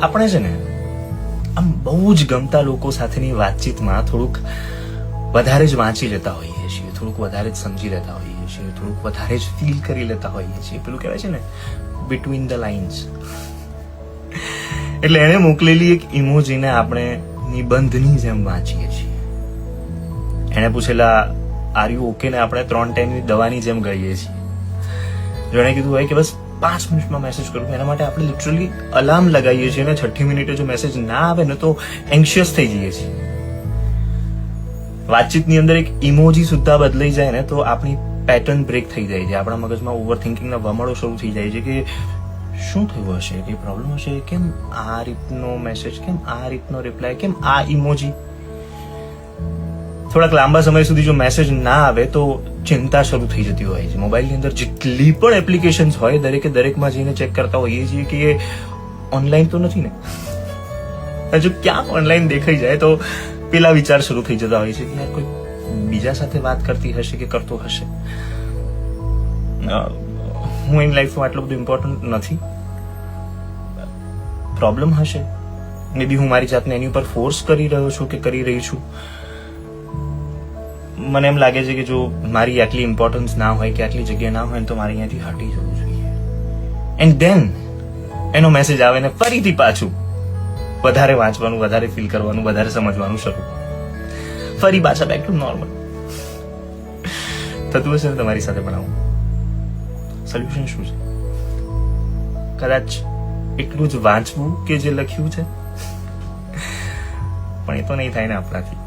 આપણે છે ને આમ બહુ જ ગમતા લોકો સાથેની વાતચીતમાં થોડુંક વધારે જ વાંચી લેતા હોઈએ છીએ, થોડુંક વધારે જ સમજી લેતા હોઈએ છીએ, થોડુંક વધારે જ ફીલ કરી લેતા હોઈએ છીએ. પેલું કહેવાય છે ને બિટવીન ધ લાઇન્સ. એટલે એને મોકલેલી એક ઇમોજીને આપણે નિબંધની જેમ વાંચીએ છીએ. એને પૂછેલા આર યુ ઓકે ને આપણે 3 ટાઈમની દવાની જેમ ગઈએ છીએ. જો એને કીધું હોય કે બસ 5 મિનિટમાં મેસેજ કરું, એના માટે આપણે લિટરલી અલાર્મ લગાવીએ છીએ અને 6ઠી મિનિટે જો મેસેજ ના આવે ને તો એન્શિયસ થઈ જઈએ છીએ. વાતચીતની અંદર એક ઇમોજી સુદ્ધા બદલાઈ જાય ને તો આપણી પેટર્ન બ્રેક થઈ જાય છે. આપણા મગજમાં ઓવર થિંકિંગના વમળો શરૂ થઈ જાય છે કે શું થયું હશે, કઈ પ્રોબ્લેમ હશે, કેમ આ રીતનો મેસેજ, કેમ આ રીતનો રિપ્લાય, કેમ આ ઇમોજી. થોડાક લાંબા સમય સુધી જો મેસેજ ના આવે તો ચિંતા શરૂ થઈ જતી હોય છે. મોબાઈલની અંદર જેટલી પણ એપ્લિકેશન્સ હોય દરેકમાં જઈને ચેક કરતા હોઈએ છીએ કે એ ઓનલાઈન તો નથી ને. જો ક્યાંક ઓનલાઈન દેખાઈ જાય તો પેલા વિચાર શરૂ થઈ જતા હોય છે કે યાર કોઈ બીજા સાથે વાત કરતી હશે કે કરતો હશે. હું એની લાઈફમાં આટલું બધું ઇમ્પોર્ટન્ટ નથી, પ્રોબ્લેમ હશે. મે બી હું મારી જાતને એની ઉપર ફોર્સ કરી રહ્યો છું કે કરી રહી છું. મને એમ લાગે છે કે જો મારી આટલી ઇમ્પોર્ટન્સ ના હોય કે આટલી જગ્યા ના હોય તો મારે અહીંયાથી હટી જવું જોઈએ. એન્ડ ધેન એનો મેસેજ આવે ને ફરીથી પાછું વધારે વાંચવાનું, વધારે ફીલ કરવાનું, વધારે સમજવાનું શરૂ. ફરી પાછા બેક ટુ નોર્મલ. થતું હશે ને તમારી સાથે પણ આવું? સોલ્યુશન શું છે? કદાચ એટલું જ વાંચવું કે જે લખ્યું છે, પણ એ તો નહીં થાય ને આપણાથી.